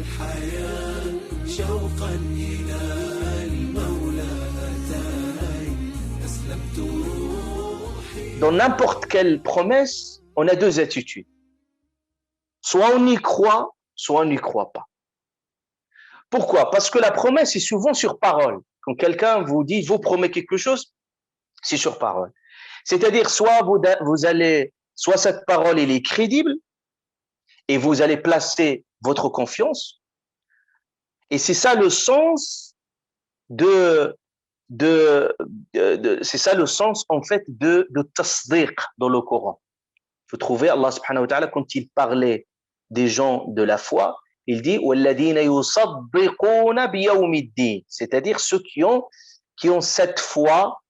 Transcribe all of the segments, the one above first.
الحياة شوقا إلى المولى أتاني أسلمت روحي. Dans n'importe quelle promesse, on a deux attitudes. Soit on y croit, soit on n'y croit pas. Pourquoi? Parce que la promesse est souvent sur parole. Quand quelqu'un vous dit, vous promet quelque chose, c'est sur parole. C'est-à-dire, soit soit cette parole, elle est crédible, et vous allez placer votre confiance. Et c'est ça le sens c'est ça le sens, en fait, de tasdiq dans le Coran. Vous trouvez Allah subhanahu wa ta'ala, quand il parlait des gens de la foi, il dit وَالَّذِينَ يُصَدِّقُونَ بِيَوْمِ الدِّينِ, c'est-à-dire ceux qui ont cette foi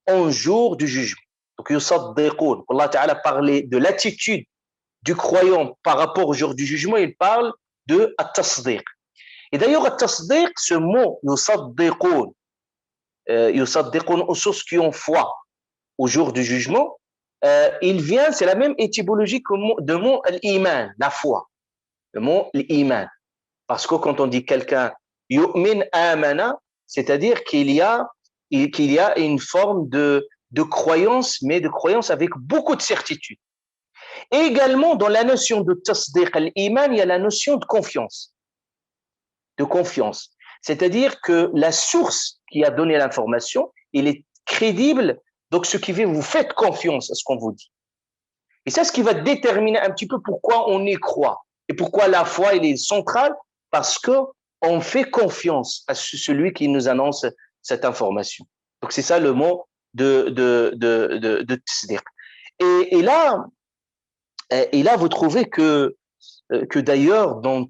en jour du jugement. Donc, yusaddiqun. Allah ta'ala parlait de l'attitude du croyant par rapport au jour du jugement, il parle de at-tasdiq. Et d'ailleurs, at-tasdiq, ce mot, yusaddiqun, yusaddiqun, aux ceux qui ont foi au jour du jugement, il vient, c'est la même étymologie que de mot al-iman, la foi. Le mot l'iman. Parce que quand on dit quelqu'un yu'min amana, c'est-à-dire qu'il y a une forme de croyance, mais de croyance avec beaucoup de certitude. Et également, dans la notion de tasdiq al-iman, il y a la notion de confiance. De confiance. C'est-à-dire que la source qui a donné l'information, elle est crédible, donc ce qui fait, vous faites confiance à ce qu'on vous dit. Et c'est ce qui va déterminer un petit peu pourquoi on y croit. Et pourquoi la foi, elle est centrale? Parce qu'on fait confiance à celui qui nous annonce cette information. Donc, c'est ça le mot de tasdiq. Et là, vous trouvez que d'ailleurs, dans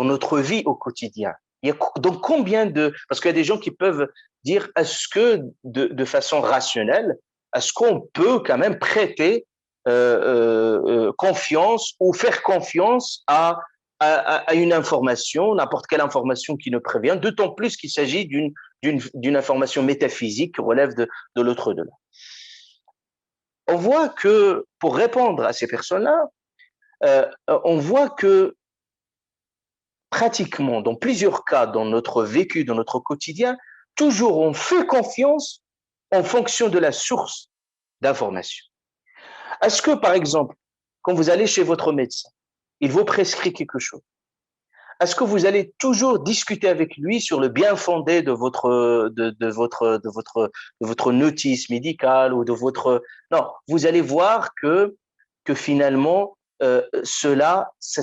notre vie au quotidien, il y a donc combien parce qu'il y a des gens qui peuvent dire, est-ce que de façon rationnelle, est-ce qu'on peut quand même prêter confiance ou faire confiance à une information, n'importe quelle information qui nous prévient, d'autant plus qu'il s'agit d'une information métaphysique qui relève de l'autre-delà. On voit que pour répondre à ces personnes-là, on voit que pratiquement dans plusieurs cas dans notre vécu, dans notre quotidien, toujours on fait confiance en fonction de la source d'information. Est-ce que, par exemple, quand vous allez chez votre médecin, il vous prescrit quelque chose, est-ce que vous allez toujours discuter avec lui sur le bien fondé de votre notice médicale ou de votre... Non, vous allez voir que finalement, ça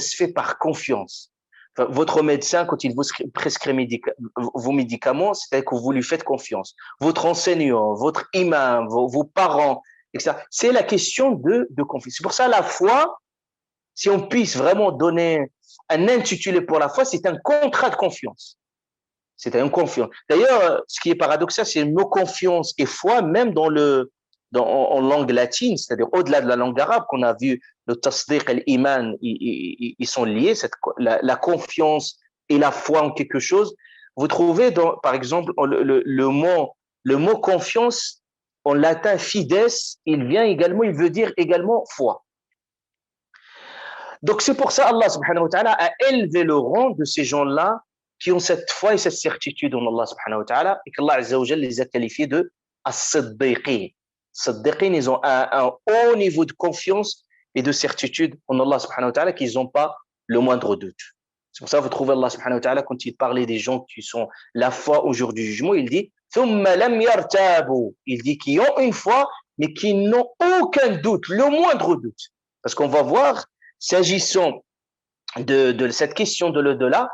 se fait par confiance. Enfin, votre médecin, quand il vous prescrit vos médicaments, c'est-à-dire que vous lui faites confiance. Votre enseignant, votre imam, vos parents, etc. C'est la question de confiance. C'est pour ça la foi, si on puisse vraiment donner un intitulé pour la foi, c'est un contrat de confiance. C'est une confiance. D'ailleurs, ce qui est paradoxal, c'est nos confiance et foi, même en langue latine, c'est-à-dire au-delà de la langue arabe, qu'on a vu le tasdiq et l'iman, ils sont liés, la confiance et la foi en quelque chose. Vous trouvez, par exemple, le mot confiance, en latin fides, il veut dire également foi. Donc c'est pour ça Allah subhanahu wa ta'ala a élevé le rang de ces gens-là qui ont cette foi et cette certitude en Allah subhanahu wa ta'ala, et qu'Allah azza wa jalla les a qualifiés de as-siddiqin. Siddiqin, ils ont un haut niveau de confiance et de certitude en Allah subhanahu wa ta'ala, qu'ils n'ont pas le moindre doute. C'est pour ça que vous trouvez Allah subhanahu wa ta'ala, quand il parlait des gens qui sont la foi au jour du jugement, il dit thumma lam yartabu, il dit qu'ils ont une foi mais qui n'ont aucun doute, le moindre doute. Parce qu'on va voir, s'agissant de cette question de l'au-delà,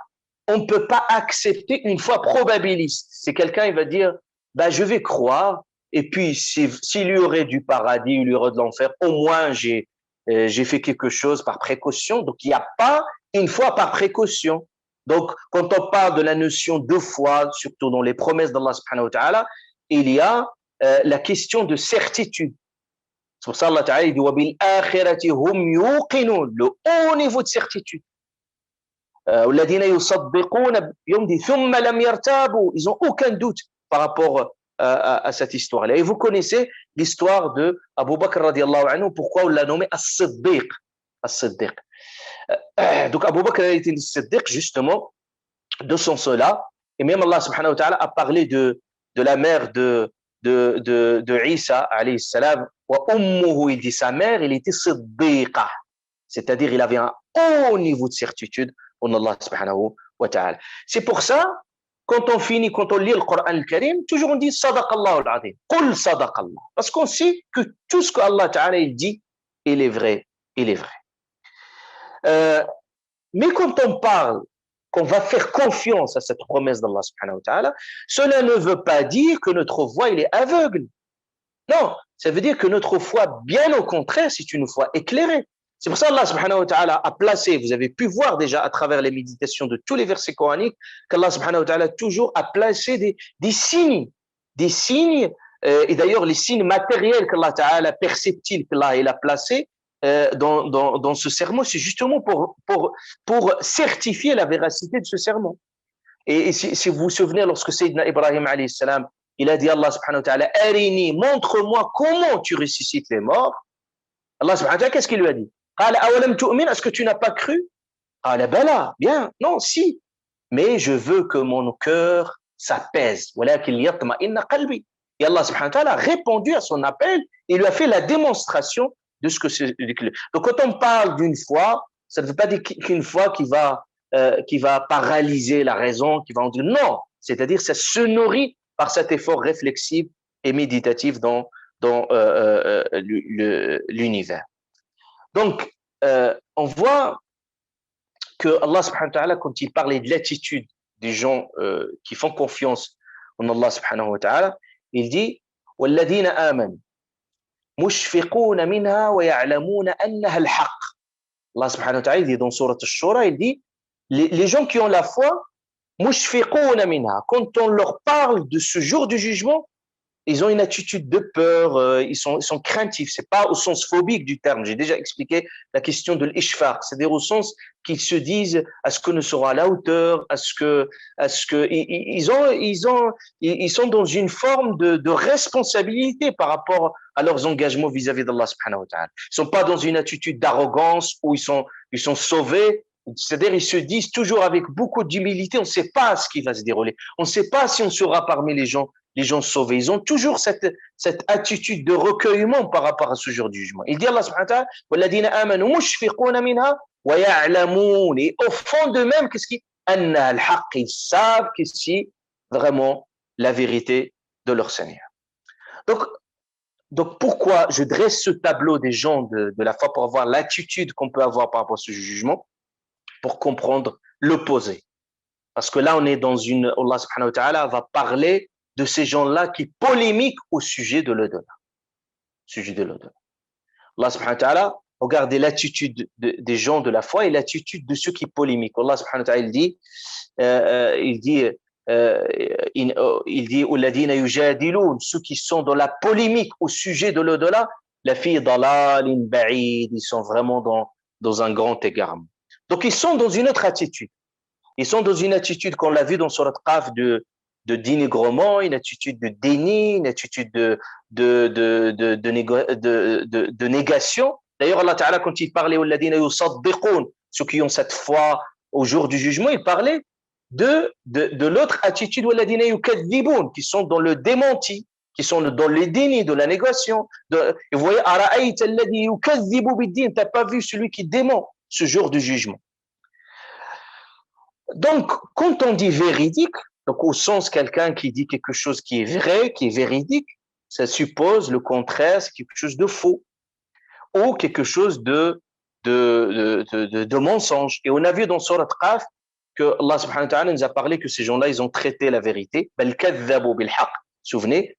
on ne peut pas accepter une foi probabiliste. C'est quelqu'un, il va dire, bah, je vais croire, et puis s'il y aurait du paradis, il y aurait de l'enfer, au moins j'ai fait quelque chose par précaution. Donc il n'y a pas une foi par précaution. Donc quand on parle de la notion de foi, surtout dans les promesses d'Allah subhanahu wa ta'ala, il y a la question de certitude. C'est pour ça Allah ta'ala dit وَبِالْآخِرَةِ هُمْ يُوقِنُونَ, le haut niveau de certitude. والذين يصدقون يوم دي ثم لم يرتابوا, ils n'ont aucun doute par rapport à cette histoire-là. Et vous connaissez l'histoire de Abu Bakr radiallahu anhu, pourquoi on l'a nommé As-Siddiq. As-Siddiq. Donc Abu Bakr al-Siddiq, justement, de son cela, et même Allah subhanahu wa ta'ala a parlé de la mère de Isa, alayhi salam, wa ummuhu, il dit sa mère, il était siddiqa, c'est-à-dire il avait un haut niveau de certitude en Allah subhanahu wa ta'ala. C'est pour ça, quand on lit le Coran al-Karim, toujours on dit Sadaqallahu al-Azim, Qul Sadaqallah, parce qu'on sait que tout ce que Allah ta'ala il dit, il est vrai, il est vrai. Mais quand on parle qu'on va faire confiance à cette promesse d'Allah subhanahu wa ta'ala, cela ne veut pas dire que notre foi il est aveugle. Non, ça veut dire que notre foi, bien au contraire, c'est une foi éclairée. C'est pour ça qu'Allah subhanahu wa ta'ala a placé, vous avez pu voir déjà à travers les méditations de tous les versets coraniques, qu'Allah subhanahu wa ta'ala toujours a placé des signes, et d'ailleurs les signes matériels qu'Allah ta'ala, perceptibles qu'Allah il a placés dans ce sermon, c'est justement pour certifier la véracité de ce sermon. Et si vous vous souvenez, lorsque Sayyidina Ibrahim alayhi salam, il a dit à Allah subhanahu wa ta'ala, Arini, montre-moi comment tu ressuscites les morts. Allah subhanahu wa ta'ala, qu'est-ce qu'il lui a dit? Est-ce que tu n'as pas cru? Bien, non, si. Mais je veux que mon cœur s'apaise. Et Allah subhanahu wa ta'ala a répondu à son appel et lui a fait la démonstration de ce que c'est. Donc quand on parle d'une foi, ça ne veut pas dire qu'une foi qui va paralyser la raison, qui va en dire non. C'est-à-dire ça se nourrit par cet effort réflexif et méditatif dans l'univers. Donc, on voit que Allah subhanahu wa ta'ala, quand il parlait de l'attitude des gens qui font confiance en Allah subhanahu wa ta'ala, il dit « وَالَّذِينَ آمَنُوا مُشْفِقُونَ مِنْهَا وَيَعْلَمُونَ أَنَّهَا الْحَقِّ » Allah subhanahu wa ta'ala, il dit dans Sourate Ash-Shura, il dit « Les gens qui ont la foi, مُشْفِقُونَ مِنْهَا » quand on leur parle de ce jour du jugement, ils ont une attitude de peur, ils sont craintifs. C'est pas au sens phobique du terme. J'ai déjà expliqué la question de l'ishfaq, c'est-à-dire au sens qu'ils se disent est-ce que nous serons à la hauteur, ils sont dans une forme de responsabilité par rapport à leurs engagements vis-à-vis d'Allah subhanahu wa ta'ala. Ils sont pas dans une attitude d'arrogance où ils sont sauvés. C'est-à-dire, ils se disent toujours avec beaucoup d'humilité, on ne sait pas ce qui va se dérouler. On ne sait pas si on sera parmi les gens sauvés. Ils ont toujours cette attitude de recueillement par rapport à ce jour du jugement. Il dit Allah subhanahu wa ta'ala, وَالَّذِينَ آمَنُوا مُشْفِقُونَ مِنْهَا وَيَعْلَمُونَ. Et au fond d'eux-mêmes, qu'est-ce qui أَنَّهَا الْحَقِّ. Ils savent que c'est vraiment la vérité de leur Seigneur. Donc pourquoi je dresse ce tableau des gens de la foi pour avoir l'attitude qu'on peut avoir par rapport à ce jugement, pour comprendre l'opposé. Parce que là, on est dans Allah subhanahu wa ta'ala va parler de ces gens-là qui polémiquent au sujet de l'au-delà. Allah subhanahu wa ta'ala, regardez l'attitude des gens de la foi et l'attitude de ceux qui polémiquent. Allah subhanahu wa ta'ala, il dit الذين يجادلون, ceux qui sont dans la polémique au sujet de l'au-delà, لفي ضلال بعيد, ils sont vraiment dans un grand égarement. Donc ils sont dans une autre attitude. Ils sont dans une attitude qu'on l'a vu dans Surat Qaf de dénigrement, une attitude de déni, une attitude de négation. D'ailleurs, Allah Ta'ala, quand il parlait ceux qui ont cette foi au jour du jugement, il parlait de l'autre attitude, qui sont dans le démenti, qui sont dans le déni, de la négation. Et vous voyez, t'as pas vu celui qui dément ce jour du jugement. Donc, quand on dit véridique, donc au sens quelqu'un qui dit quelque chose qui est vrai, qui est véridique, ça suppose le contraire, c'est quelque chose de faux ou quelque chose de mensonge. Et on a vu dans Surat Qaf que Allah subhanahu wa ta'ala nous a parlé que ces gens-là, ils ont traité la vérité. Souvenez,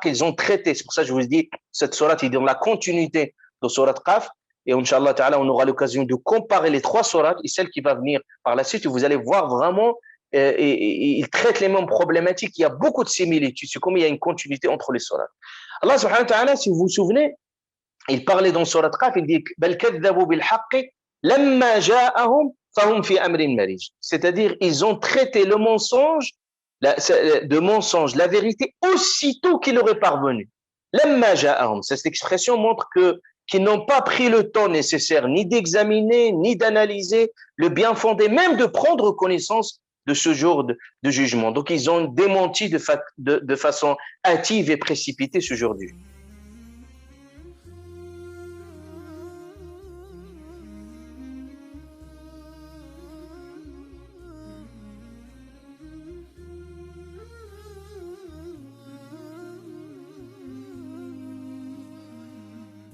ils ont traité. C'est pour ça que je vous dis, cette sourate est dans la continuité de Surat Qaf. Et Inch'Allah ta'ala, on aura l'occasion de comparer les trois sourates et celle qui va venir par la suite. Vous allez voir vraiment, ils traitent les mêmes problématiques. Il y a beaucoup de similitudes. C'est comme il y a une continuité entre les sourates. Allah subhanahu wa ta'ala, si vous vous souvenez, il parlait dans Surat Qaf, il dit بَلْ كَذَّبُوا بِالْحَقِّ لَمَّا جَاءَهُمْ فَهُمْ فِي أَمْرٍ مَرِيجٍ. C'est-à-dire, ils ont traité le mensonge, la vérité, aussitôt qu'il leur est parvenu. لَمَّا جَاءَهُمْ. Cette expression montre que qui n'ont pas pris le temps nécessaire ni d'examiner, ni d'analyser le bien fondé, même de prendre connaissance de ce jour de jugement. Donc, ils ont démenti de façon hâtive et précipitée ce jour du jugement.